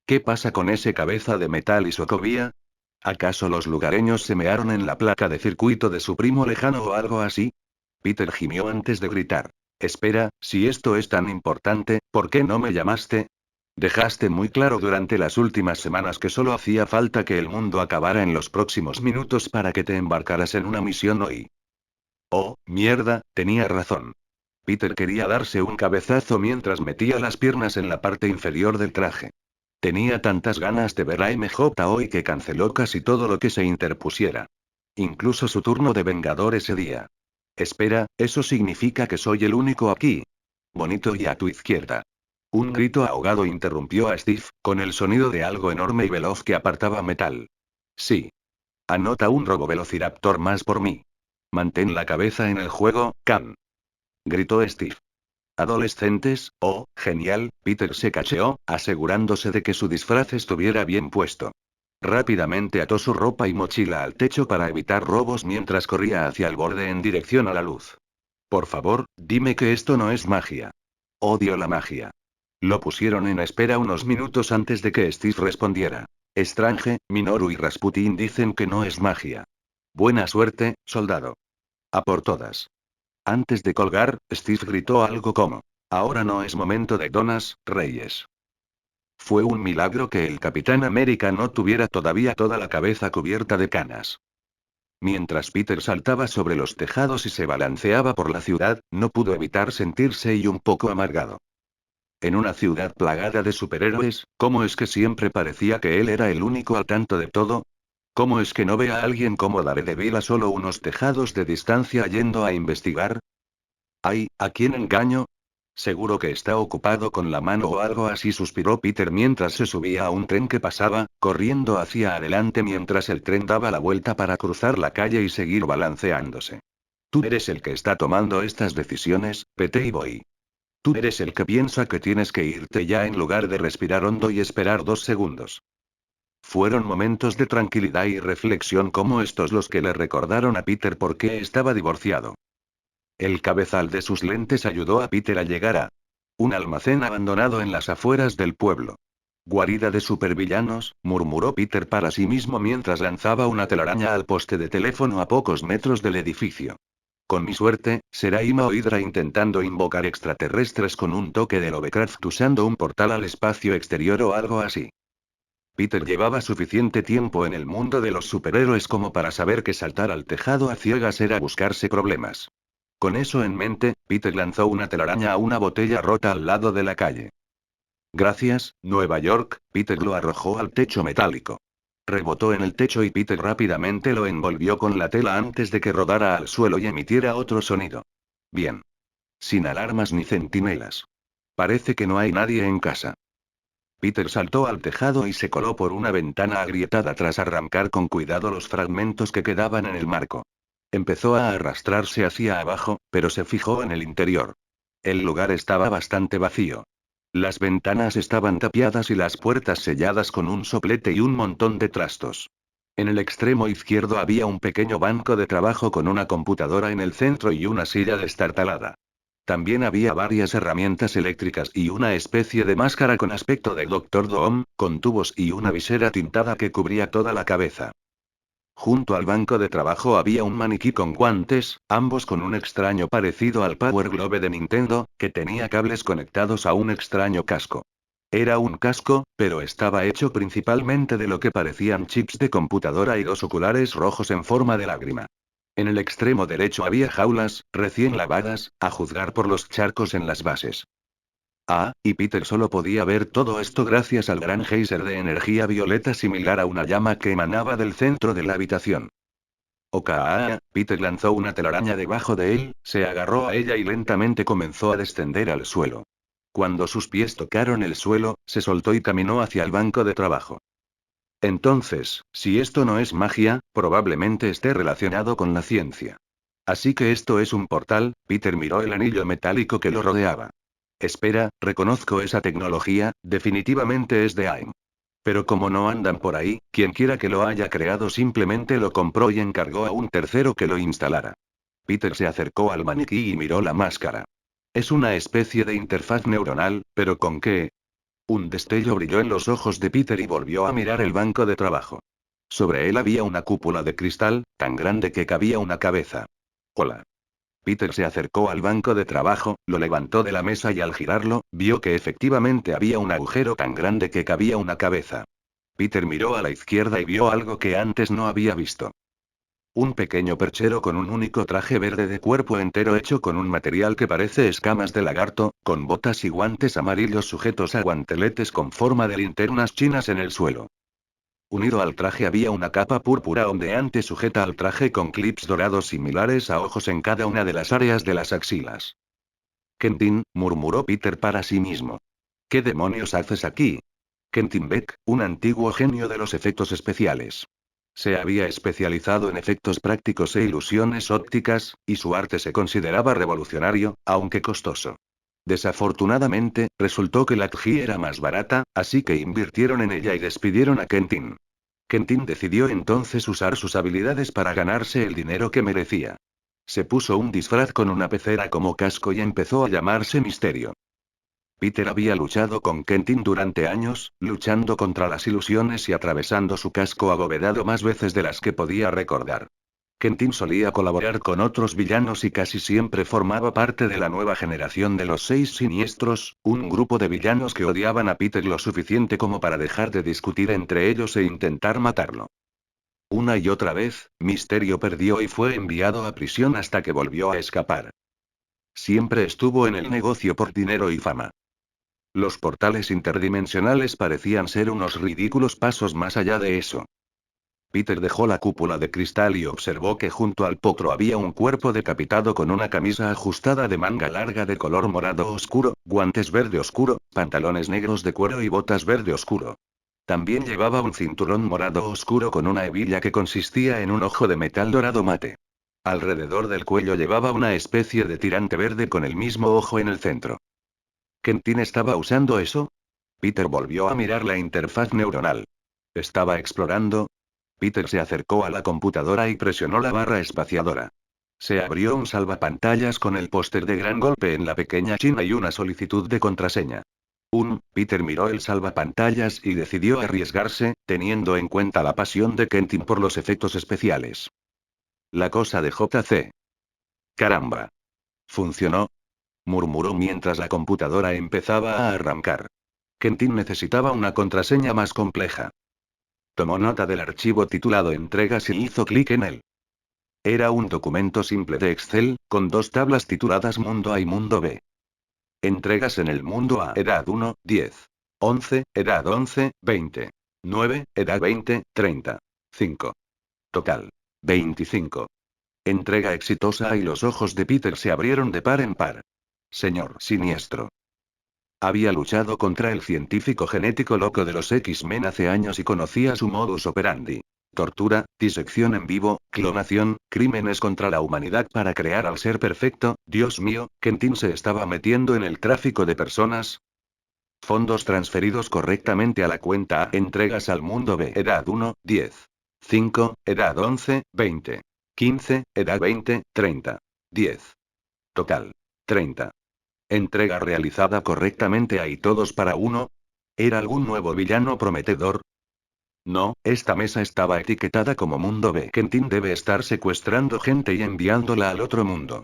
¿Qué pasa con ese cabeza de metal y Sokovia? ¿Acaso los lugareños se mearon en la placa de circuito de su primo lejano o algo así? Peter gimió antes de gritar. Espera, si esto es tan importante, ¿por qué no me llamaste? Dejaste muy claro durante las últimas semanas que solo hacía falta que el mundo acabara en los próximos minutos para que te embarcaras en una misión hoy. Oh, mierda, tenía razón. Peter quería darse un cabezazo mientras metía las piernas en la parte inferior del traje. Tenía tantas ganas de ver a MJ hoy que canceló casi todo lo que se interpusiera. Incluso su turno de vengador ese día. Espera, eso significa que soy el único aquí. Bonito y a tu izquierda. Un grito ahogado interrumpió a Steve, con el sonido de algo enorme y veloz que apartaba metal. Sí. Anota un robovelociraptor más por mí. Mantén la cabeza en el juego, Cam. Gritó Steve. Adolescentes, oh, genial, Peter se cacheó, asegurándose de que su disfraz estuviera bien puesto. Rápidamente ató su ropa y mochila al techo para evitar robos mientras corría hacia el borde en dirección a la luz. Por favor, dime que esto no es magia. Odio la magia. Lo pusieron en espera unos minutos antes de que Steve respondiera. Strange, Minoru y Rasputin dicen que no es magia. Buena suerte, soldado. A por todas. Antes de colgar, Steve gritó algo como: ahora no es momento de donas, reyes. Fue un milagro que el Capitán América no tuviera todavía toda la cabeza cubierta de canas. Mientras Peter saltaba sobre los tejados y se balanceaba por la ciudad, no pudo evitar sentirse un poco amargado. En una ciudad plagada de superhéroes, ¿cómo es que siempre parecía que él era el único al tanto de todo? ¿Cómo es que no ve a alguien como Daredevil a solo unos tejados de distancia yendo a investigar? Ay, ¿a quién engaño? Seguro que está ocupado con la mano o algo así, suspiró Peter mientras se subía a un tren que pasaba, corriendo hacia adelante mientras el tren daba la vuelta para cruzar la calle y seguir balanceándose. Tú eres el que está tomando estas decisiones, Pete y Boy. Tú eres el que piensa que tienes que irte ya en lugar de respirar hondo y esperar 2 segundos. Fueron momentos de tranquilidad y reflexión como estos los que le recordaron a Peter por qué estaba divorciado. El cabezal de sus lentes ayudó a Peter a llegar a un almacén abandonado en las afueras del pueblo. Guarida de supervillanos, murmuró Peter para sí mismo mientras lanzaba una telaraña al poste de teléfono a pocos metros del edificio. Con mi suerte, será Ima o Hydra intentando invocar extraterrestres con un toque de Lovecraft usando un portal al espacio exterior o algo así. Peter llevaba suficiente tiempo en el mundo de los superhéroes como para saber que saltar al tejado a ciegas era buscarse problemas. Con eso en mente, Peter lanzó una telaraña a una botella rota al lado de la calle. Gracias, Nueva York. Peter lo arrojó al techo metálico. Rebotó en el techo y Peter rápidamente lo envolvió con la tela antes de que rodara al suelo y emitiera otro sonido. Bien. Sin alarmas ni centinelas. Parece que no hay nadie en casa. Peter saltó al tejado y se coló por una ventana agrietada tras arrancar con cuidado los fragmentos que quedaban en el marco. Empezó a arrastrarse hacia abajo, pero se fijó en el interior. El lugar estaba bastante vacío. Las ventanas estaban tapiadas y las puertas selladas con un soplete y un montón de trastos. En el extremo izquierdo había un pequeño banco de trabajo con una computadora en el centro y una silla destartalada. También había varias herramientas eléctricas y una especie de máscara con aspecto de Dr. Doom, con tubos y una visera tintada que cubría toda la cabeza. Junto al banco de trabajo había un maniquí con guantes, ambos con un extraño parecido al Power Glove de Nintendo, que tenía cables conectados a un extraño casco. Era un casco, pero estaba hecho principalmente de lo que parecían chips de computadora y dos oculares rojos en forma de lágrima. En el extremo derecho había jaulas, recién lavadas, a juzgar por los charcos en las bases. Y Peter solo podía ver todo esto gracias al gran geyser de energía violeta similar a una llama que emanaba del centro de la habitación. Peter lanzó una telaraña debajo de él, se agarró a ella y lentamente comenzó a descender al suelo. Cuando sus pies tocaron el suelo, se soltó y caminó hacia el banco de trabajo. Entonces, si esto no es magia, probablemente esté relacionado con la ciencia. Así que esto es un portal. Peter miró el anillo metálico que lo rodeaba. Espera, reconozco esa tecnología, definitivamente es de AIM. Pero como no andan por ahí, quien quiera que lo haya creado simplemente lo compró y encargó a un tercero que lo instalara. Peter se acercó al maniquí y miró la máscara. Es una especie de interfaz neuronal, pero ¿con qué? Un destello brilló en los ojos de Peter y volvió a mirar el banco de trabajo. Sobre él había una cúpula de cristal, tan grande que cabía una cabeza. Hola. Peter se acercó al banco de trabajo, lo levantó de la mesa y al girarlo, vio que efectivamente había un agujero tan grande que cabía una cabeza. Peter miró a la izquierda y vio algo que antes no había visto. Un pequeño perchero con un único traje verde de cuerpo entero hecho con un material que parece escamas de lagarto, con botas y guantes amarillos sujetos a guanteletes con forma de linternas chinas en el suelo. Unido al traje había una capa púrpura ondeante sujeta al traje con clips dorados similares a ojos en cada una de las áreas de las axilas. Quentin, murmuró Peter para sí mismo. ¿Qué demonios haces aquí? Quentin Beck, un antiguo genio de los efectos especiales. Se había especializado en efectos prácticos e ilusiones ópticas, y su arte se consideraba revolucionario, aunque costoso. Desafortunadamente, resultó que la CGI era más barata, así que invirtieron en ella y despidieron a Quentin. Quentin decidió entonces usar sus habilidades para ganarse el dinero que merecía. Se puso un disfraz con una pecera como casco y empezó a llamarse Misterio. Peter había luchado con Quentin durante años, luchando contra las ilusiones y atravesando su casco abovedado más veces de las que podía recordar. Quentin solía colaborar con otros villanos y casi siempre formaba parte de la nueva generación de los Seis Siniestros, un grupo de villanos que odiaban a Peter lo suficiente como para dejar de discutir entre ellos e intentar matarlo. Una y otra vez, Misterio perdió y fue enviado a prisión hasta que volvió a escapar. Siempre estuvo en el negocio por dinero y fama. Los portales interdimensionales parecían ser unos ridículos pasos más allá de eso. Peter dejó la cúpula de cristal y observó que junto al potro había un cuerpo decapitado con una camisa ajustada de manga larga de color morado oscuro, guantes verde oscuro, pantalones negros de cuero y botas verde oscuro. También llevaba un cinturón morado oscuro con una hebilla que consistía en un ojo de metal dorado mate. Alrededor del cuello llevaba una especie de tirante verde con el mismo ojo en el centro. ¿Kentin estaba usando eso? Peter volvió a mirar la interfaz neuronal. ¿Estaba explorando? Peter se acercó a la computadora y presionó la barra espaciadora. Se abrió un salvapantallas con el póster de Gran Golpe en la pequeña China y una solicitud de contraseña. Peter miró el salvapantallas y decidió arriesgarse, teniendo en cuenta la pasión de Kentin por los efectos especiales. La cosa de JC. Caramba. ¿Funcionó? Murmuró mientras la computadora empezaba a arrancar. Kentin necesitaba una contraseña más compleja. Tomó nota del archivo titulado Entregas y hizo clic en él. Era un documento simple de Excel, con dos tablas tituladas Mundo A y Mundo B. Entregas en el mundo A: edad 1, 10. 11, edad 11, 20. 9, edad 20, 30. 5. Total: 25. Entrega exitosa y los ojos de Peter se abrieron de par en par. Señor Siniestro. Había luchado contra el científico genético loco de los X-Men hace años y conocía su modus operandi. Tortura, disección en vivo, clonación, crímenes contra la humanidad para crear al ser perfecto. Dios mío, ¿Kentin se estaba metiendo en el tráfico de personas? Fondos transferidos correctamente a la cuenta A. Entregas al mundo B. Edad 1, 10. 5, edad 11, 20. 15, edad 20, 30. 10. Total: 30. Entrega realizada correctamente a y todos para uno. ¿Era algún nuevo villano prometedor? No, esta mesa estaba etiquetada como Mundo B. Kentin debe estar secuestrando gente y enviándola al otro mundo.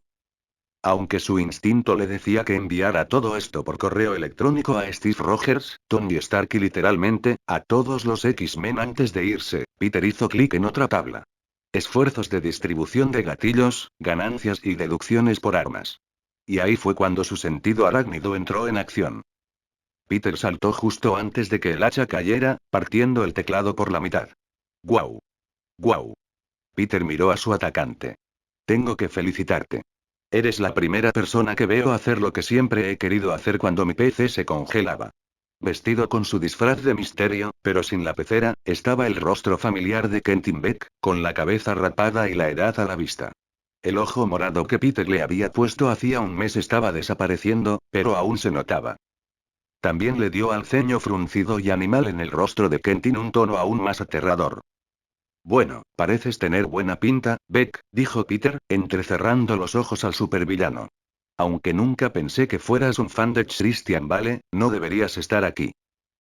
Aunque su instinto le decía que enviara todo esto por correo electrónico a Steve Rogers, Tony Stark y literalmente, a todos los X-Men antes de irse, Peter hizo clic en otra tabla. Esfuerzos de distribución de gatillos, ganancias y deducciones por armas. Y ahí fue cuando su sentido arácnido entró en acción. Peter saltó justo antes de que el hacha cayera, partiendo el teclado por la mitad. ¡Guau! ¡Guau! Peter miró a su atacante. Tengo que felicitarte. Eres la primera persona que veo hacer lo que siempre he querido hacer cuando mi PC se congelaba. Vestido con su disfraz de misterio, pero sin la pecera, estaba el rostro familiar de Kentin Beck, con la cabeza rapada y la edad a la vista. El ojo morado que Peter le había puesto hacía un mes estaba desapareciendo, pero aún se notaba. También le dio al ceño fruncido y animal en el rostro de Kentin un tono aún más aterrador. Bueno, pareces tener buena pinta, Beck, dijo Peter, entrecerrando los ojos al supervillano. Aunque nunca pensé que fueras un fan de Christian Bale, no deberías estar aquí.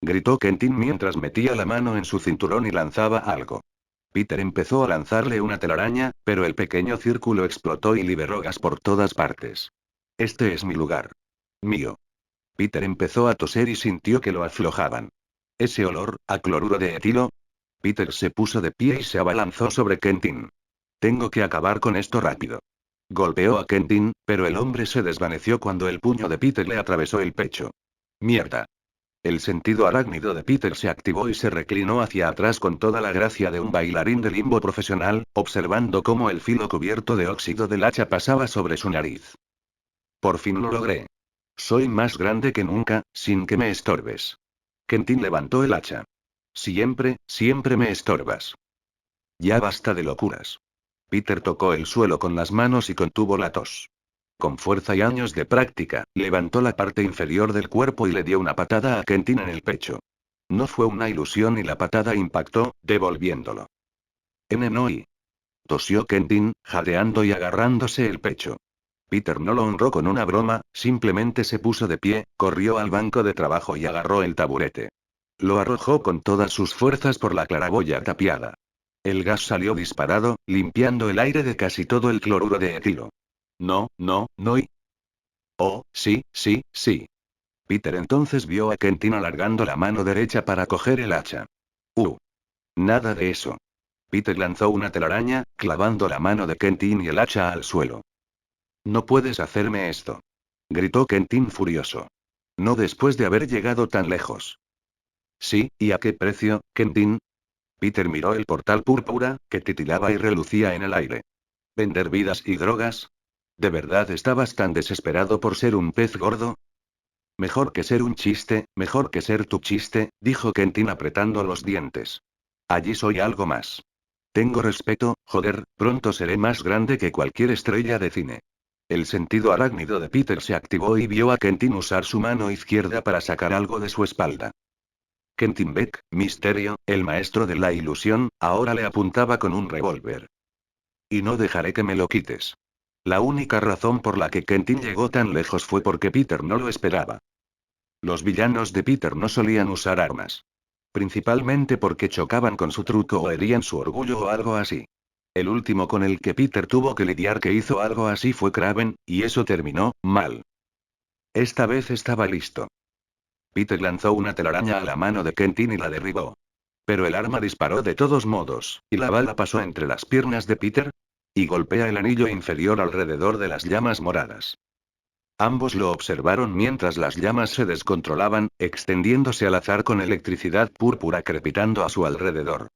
Gritó Kentin mientras metía la mano en su cinturón y lanzaba algo. Peter empezó a lanzarle una telaraña, pero el pequeño círculo explotó y liberó gas por todas partes. Este es mi lugar. Mío. Peter empezó a toser y sintió que lo aflojaban. Ese olor, a cloruro de etilo. Peter se puso de pie y se abalanzó sobre Kentin. Tengo que acabar con esto rápido. Golpeó a Kentin, pero el hombre se desvaneció cuando el puño de Peter le atravesó el pecho. Mierda. El sentido arácnido de Peter se activó y se reclinó hacia atrás con toda la gracia de un bailarín de limbo profesional, observando cómo el filo cubierto de óxido del hacha pasaba sobre su nariz. Por fin lo logré. Soy más grande que nunca, sin que me estorbes. Kentin levantó el hacha. Siempre, siempre me estorbas. Ya basta de locuras. Peter tocó el suelo con las manos y contuvo la tos. Con fuerza y años de práctica, levantó la parte inferior del cuerpo y le dio una patada a Kentin en el pecho. No fue una ilusión y la patada impactó, devolviéndolo. No. Tosió Kentin, jadeando y agarrándose el pecho. Peter no lo honró con una broma, simplemente se puso de pie, corrió al banco de trabajo y agarró el taburete. Lo arrojó con todas sus fuerzas por la claraboya tapiada. El gas salió disparado, limpiando el aire de casi todo el cloruro de etilo. No. Oh, sí. Peter entonces vio a Kentin alargando la mano derecha para coger el hacha. Nada de eso. Peter lanzó una telaraña, clavando la mano de Kentin y el hacha al suelo. No puedes hacerme esto. Gritó Kentin furioso. No después de haber llegado tan lejos. Sí, ¿y a qué precio, Kentin? Peter miró el portal púrpura, que titilaba y relucía en el aire. ¿Vender vidas y drogas? ¿De verdad estabas tan desesperado por ser un pez gordo? Mejor que ser un chiste, mejor que ser tu chiste, dijo Kentin apretando los dientes. Allí soy algo más. Tengo respeto, joder, pronto seré más grande que cualquier estrella de cine. El sentido arácnido de Peter se activó y vio a Quentin usar su mano izquierda para sacar algo de su espalda. Quentin Beck, Misterio, el maestro de la ilusión, ahora le apuntaba con un revólver. Y no dejaré que me lo quites. La única razón por la que Quentin llegó tan lejos fue porque Peter no lo esperaba. Los villanos de Peter no solían usar armas. Principalmente porque chocaban con su truco o herían su orgullo o algo así. El último con el que Peter tuvo que lidiar que hizo algo así fue Kraven, y eso terminó mal. Esta vez estaba listo. Peter lanzó una telaraña a la mano de Quentin y la derribó. Pero el arma disparó de todos modos, y la bala pasó entre las piernas de Peter y golpea el anillo inferior alrededor de las llamas moradas. Ambos lo observaron mientras las llamas se descontrolaban, extendiéndose al azar con electricidad púrpura crepitando a su alrededor.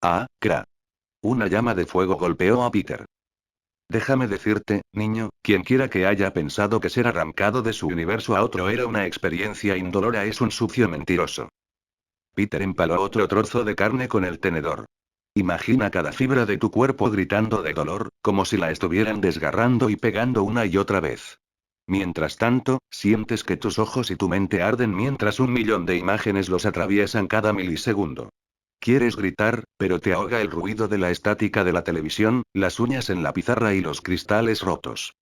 Ah, cra. Una llama de fuego golpeó a Peter. Déjame decirte, niño, quienquiera que haya pensado que ser arrancado de su universo a otro era una experiencia indolora es un sucio mentiroso. Peter empaló otro trozo de carne con el tenedor. Imagina cada fibra de tu cuerpo gritando de dolor, como si la estuvieran desgarrando y pegando una y otra vez. Mientras tanto, sientes que tus ojos y tu mente arden mientras 1.000.000 de imágenes los atraviesan cada milisegundo. Quieres gritar, pero te ahoga el ruido de la estática de la televisión, las uñas en la pizarra y los cristales rotos.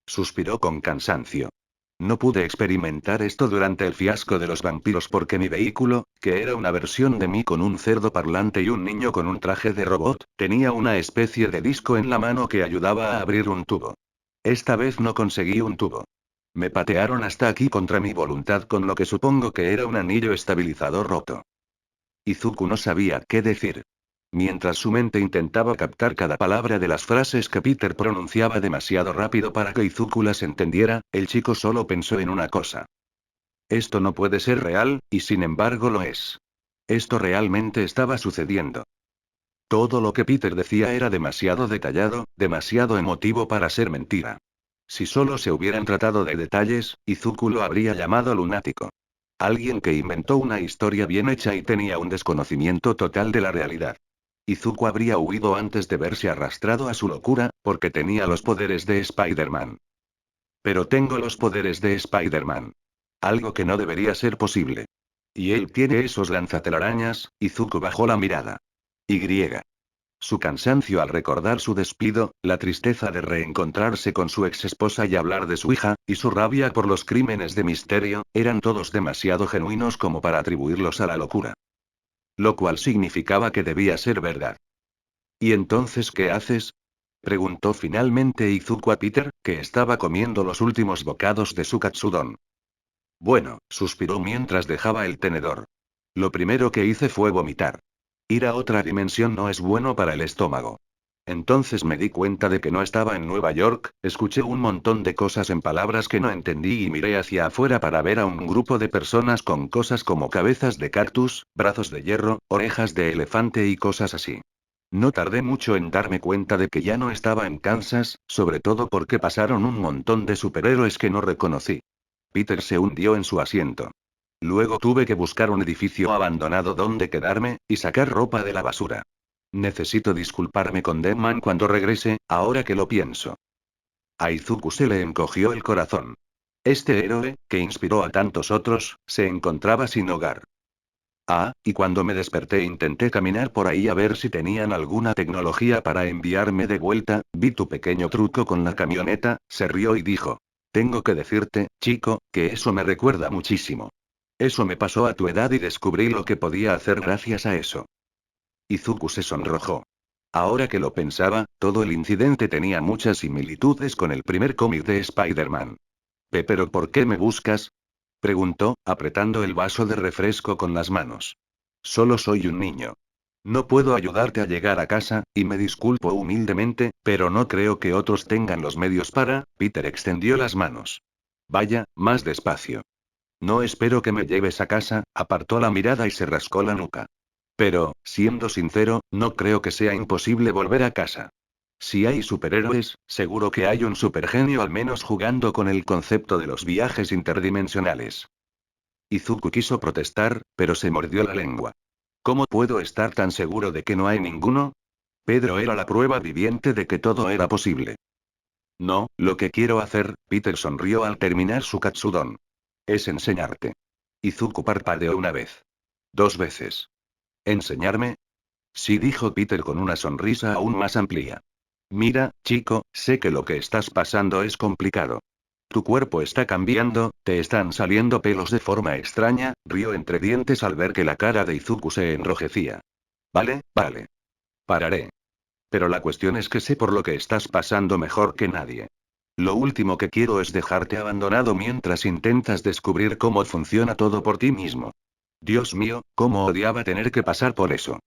Suspiró con cansancio. No pude experimentar esto durante el fiasco de los vampiros porque mi vehículo, que era una versión de mí con un cerdo parlante y un niño con un traje de robot, tenía una especie de disco en la mano que ayudaba a abrir un tubo. Esta vez no conseguí un tubo. Me patearon hasta aquí contra mi voluntad con lo que supongo que era un anillo estabilizador roto. Izuku no sabía qué decir. Mientras su mente intentaba captar cada palabra de las frases que Peter pronunciaba demasiado rápido para que Izuku las entendiera, el chico solo pensó en una cosa. Esto no puede ser real, y sin embargo lo es. Esto realmente estaba sucediendo. Todo lo que Peter decía era demasiado detallado, demasiado emotivo para ser mentira. Si solo se hubieran tratado de detalles, Izuku lo habría llamado lunático. Alguien que inventó una historia bien hecha y tenía un desconocimiento total de la realidad. Izuku habría huido antes de verse arrastrado a su locura, porque tenía los poderes de Spider-Man. Pero tengo los poderes de Spider-Man. Algo que no debería ser posible. Y él tiene esos lanzatelarañas, Izuku bajó la mirada. Y. Su cansancio al recordar su despido, la tristeza de reencontrarse con su ex esposa y hablar de su hija, y su rabia por los crímenes de Misterio, eran todos demasiado genuinos como para atribuirlos a la locura. Lo cual significaba que debía ser verdad. ¿Y entonces qué haces? Preguntó finalmente Izuku a Peter, que estaba comiendo los últimos bocados de su katsudon. Bueno, suspiró mientras dejaba el tenedor. Lo primero que hice fue vomitar. Ir a otra dimensión no es bueno para el estómago. Entonces me di cuenta de que no estaba en Nueva York, escuché un montón de cosas en palabras que no entendí y miré hacia afuera para ver a un grupo de personas con cosas como cabezas de cactus, brazos de hierro, orejas de elefante y cosas así. No tardé mucho en darme cuenta de que ya no estaba en Kansas, sobre todo porque pasaron un montón de superhéroes que no reconocí. Peter se hundió en su asiento. Luego tuve que buscar un edificio abandonado donde quedarme, y sacar ropa de la basura. Necesito disculparme con Deadman cuando regrese, ahora que lo pienso. A Izuku se le encogió el corazón. Este héroe, que inspiró a tantos otros, se encontraba sin hogar. Ah, y cuando me desperté intenté caminar por ahí a ver si tenían alguna tecnología para enviarme de vuelta, vi tu pequeño truco con la camioneta, se rió y dijo. Tengo que decirte, chico, que eso me recuerda muchísimo. Eso me pasó a tu edad y descubrí lo que podía hacer gracias a eso. Izuku se sonrojó. Ahora que lo pensaba, todo el incidente tenía muchas similitudes con el primer cómic de Spider-Man. ¿Pero por qué me buscas? Preguntó, apretando el vaso de refresco con las manos. Solo soy un niño. No puedo ayudarte a llegar a casa, y me disculpo humildemente, pero no creo que otros tengan los medios para. Peter extendió las manos. Vaya, más despacio. No espero que me lleves a casa, apartó la mirada y se rascó la nuca. Pero, siendo sincero, no creo que sea imposible volver a casa. Si hay superhéroes, seguro que hay un supergenio al menos jugando con el concepto de los viajes interdimensionales. Izuku quiso protestar, pero se mordió la lengua. ¿Cómo puedo estar tan seguro de que no hay ninguno? Pedro era la prueba viviente de que todo era posible. No, lo que quiero hacer, Peter sonrió al terminar su katsudon. Es enseñarte. Izuku parpadeó una vez. 2 veces. ¿Enseñarme? Sí, dijo Peter con una sonrisa aún más amplia. Mira, chico, sé que lo que estás pasando es complicado. Tu cuerpo está cambiando, te están saliendo pelos de forma extraña, rió entre dientes al ver que la cara de Izuku se enrojecía. Vale, vale. Pararé. Pero la cuestión es que sé por lo que estás pasando mejor que nadie. Lo último que quiero es dejarte abandonado mientras intentas descubrir cómo funciona todo por ti mismo. Dios mío, cómo odiaba tener que pasar por eso.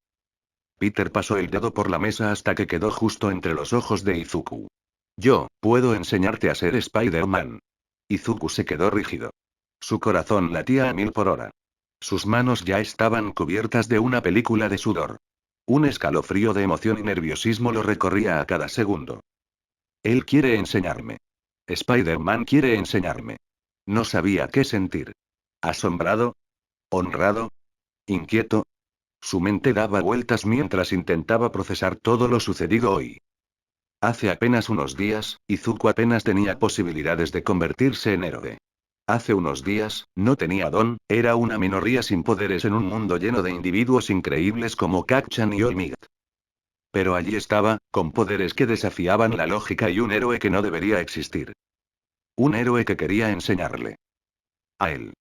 Peter pasó el dedo por la mesa hasta que quedó justo entre los ojos de Izuku. Yo, puedo enseñarte a ser Spider-Man. Izuku se quedó rígido. Su corazón latía a 1000 por hora. Sus manos ya estaban cubiertas de una película de sudor. Un escalofrío de emoción y nerviosismo lo recorría a cada segundo. Él quiere enseñarme. Spider-Man quiere enseñarme. No sabía qué sentir. ¿Asombrado? ¿Honrado? ¿Inquieto? Su mente daba vueltas mientras intentaba procesar todo lo sucedido hoy. Hace apenas unos días, Izuku apenas tenía posibilidades de convertirse en héroe. Hace unos días, no tenía don, era una minoría sin poderes en un mundo lleno de individuos increíbles como Kacchan y All Might. Pero allí estaba, con poderes que desafiaban la lógica y un héroe que no debería existir. Un héroe que quería enseñarle. A él.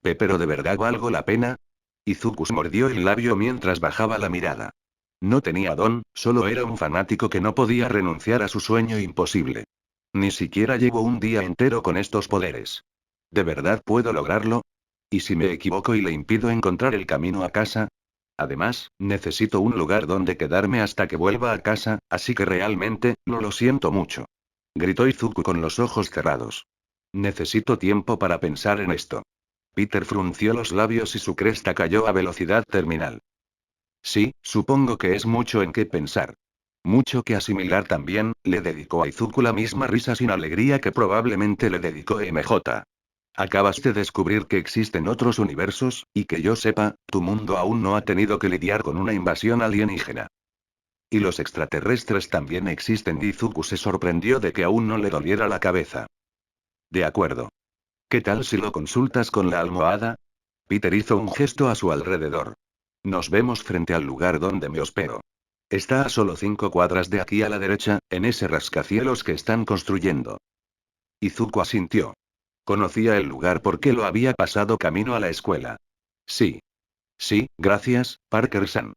Pero ¿de verdad valgo la pena? Izuku se mordió el labio mientras bajaba la mirada. No tenía don, solo era un fanático que no podía renunciar a su sueño imposible. Ni siquiera llevo un día entero con estos poderes. ¿De verdad puedo lograrlo? ¿Y si me equivoco y le impido encontrar el camino a casa? Además, necesito un lugar donde quedarme hasta que vuelva a casa, así que realmente, lo siento mucho. Gritó Izuku con los ojos cerrados. Necesito tiempo para pensar en esto. Peter frunció los labios y su cresta cayó a velocidad terminal. Sí, supongo que es mucho en qué pensar. Mucho que asimilar también, le dedicó a Izuku la misma risa sin alegría que probablemente le dedicó MJ. Acabas de descubrir que existen otros universos, y que yo sepa, tu mundo aún no ha tenido que lidiar con una invasión alienígena. Y los extraterrestres también existen. Izuku se sorprendió de que aún no le doliera la cabeza. De acuerdo. ¿Qué tal si lo consultas con la almohada? Peter hizo un gesto a su alrededor. Nos vemos frente al lugar donde me hospedo. Está a solo 5 cuadras de aquí a la derecha, en ese rascacielos que están construyendo. Izuku asintió. Conocía el lugar porque lo había pasado camino a la escuela. Sí. Sí, gracias, Parker-san.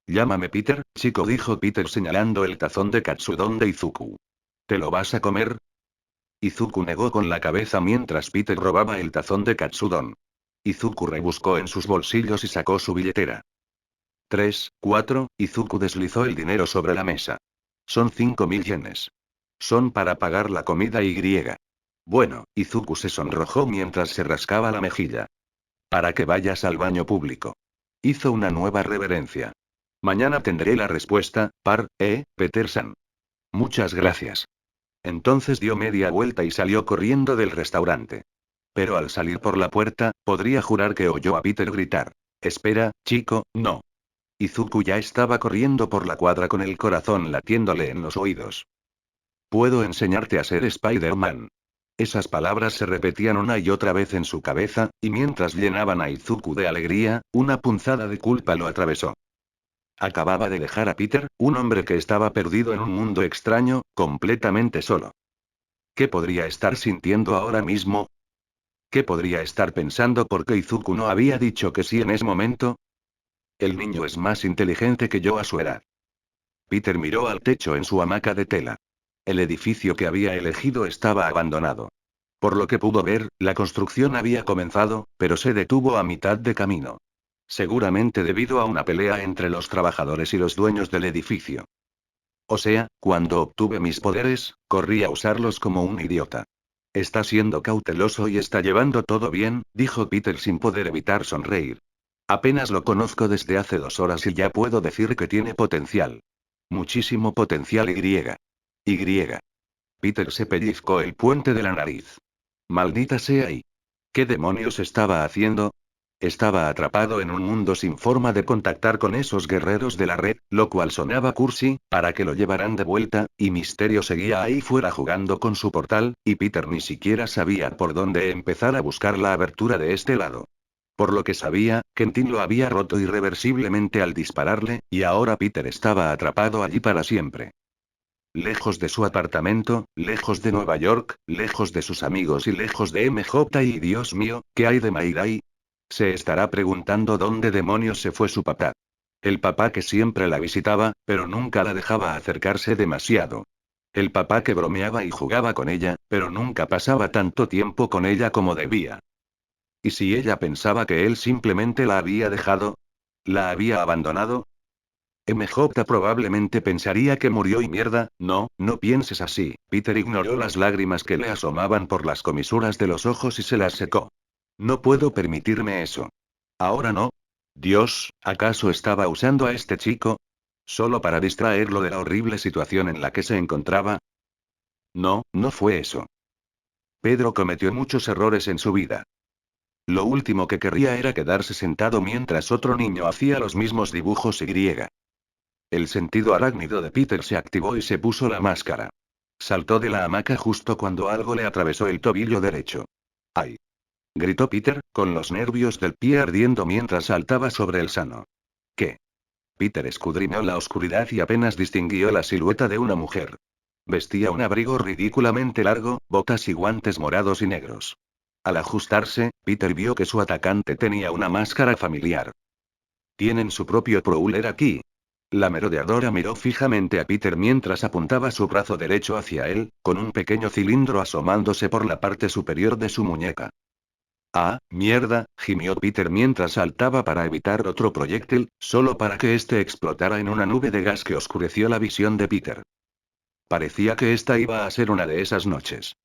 Llámame Peter, chico, dijo Peter señalando el tazón de katsudon de Izuku. ¿Te lo vas a comer? Izuku negó con la cabeza mientras Peter robaba el tazón de katsudon. Izuku rebuscó en sus bolsillos y sacó su billetera. 3, 4, Izuku deslizó el dinero sobre la mesa. Son 5.000 yenes. Son para pagar la comida y griega. Bueno, Izuku se sonrojó mientras se rascaba la mejilla. Para que vayas al baño público. Hizo una nueva reverencia. Mañana tendré la respuesta, Peter-san. Muchas gracias. Entonces dio media vuelta y salió corriendo del restaurante. Pero al salir por la puerta, podría jurar que oyó a Peter gritar. Espera, chico, no. Izuku ya estaba corriendo por la cuadra con el corazón latiéndole en los oídos. Puedo enseñarte a ser Spider-Man. Esas palabras se repetían una y otra vez en su cabeza, y mientras llenaban a Izuku de alegría, una punzada de culpa lo atravesó. Acababa de dejar a Peter, un hombre que estaba perdido en un mundo extraño, completamente solo. ¿Qué podría estar sintiendo ahora mismo? ¿Qué podría estar pensando porque Izuku no había dicho que sí en ese momento? El niño es más inteligente que yo a su edad. Peter miró al techo en su hamaca de tela. El edificio que había elegido estaba abandonado. Por lo que pudo ver, la construcción había comenzado, pero se detuvo a mitad de camino. Seguramente debido a una pelea entre los trabajadores y los dueños del edificio. O sea, cuando obtuve mis poderes, corrí a usarlos como un idiota. Está siendo cauteloso y está llevando todo bien, dijo Peter sin poder evitar sonreír. Apenas lo conozco desde hace 2 horas y ya puedo decir que tiene potencial. Muchísimo potencial Y. Y. Peter se pellizcó el puente de la nariz. Maldita sea y. ¿Qué demonios estaba haciendo? Estaba atrapado en un mundo sin forma de contactar con esos guerreros de la red, lo cual sonaba cursi, para que lo llevaran de vuelta, y Misterio seguía ahí fuera jugando con su portal, y Peter ni siquiera sabía por dónde empezar a buscar la abertura de este lado. Por lo que sabía, Quentin lo había roto irreversiblemente al dispararle, y ahora Peter estaba atrapado allí para siempre. Lejos de su apartamento, lejos de Nueva York, lejos de sus amigos y lejos de MJ y Dios mío, ¿qué hay de Mayday? Se estará preguntando dónde demonios se fue su papá. El papá que siempre la visitaba, pero nunca la dejaba acercarse demasiado. El papá que bromeaba y jugaba con ella, pero nunca pasaba tanto tiempo con ella como debía. ¿Y si ella pensaba que él simplemente la había dejado? ¿La había abandonado? MJ probablemente pensaría que murió y mierda, no, no pienses así. Peter ignoró las lágrimas que le asomaban por las comisuras de los ojos y se las secó. No puedo permitirme eso. Ahora no. Dios, ¿acaso estaba usando a este chico? ¿Solo para distraerlo de la horrible situación en la que se encontraba? No, no fue eso. Pedro cometió muchos errores en su vida. Lo último que querría era quedarse sentado mientras otro niño hacía los mismos dibujos y griega. El sentido arácnido de Peter se activó y se puso la máscara. Saltó de la hamaca justo cuando algo le atravesó el tobillo derecho. ¡Ay! Gritó Peter, con los nervios del pie ardiendo mientras saltaba sobre el sano. ¿Qué? Peter escudriñó la oscuridad y apenas distinguió la silueta de una mujer. Vestía un abrigo ridículamente largo, botas y guantes morados y negros. Al ajustarse, Peter vio que su atacante tenía una máscara familiar. Tienen su propio Prowler aquí. La merodeadora miró fijamente a Peter mientras apuntaba su brazo derecho hacia él, con un pequeño cilindro asomándose por la parte superior de su muñeca. Ah, mierda, gimió Peter mientras saltaba para evitar otro proyectil, solo para que éste explotara en una nube de gas que oscureció la visión de Peter. Parecía que esta iba a ser una de esas noches.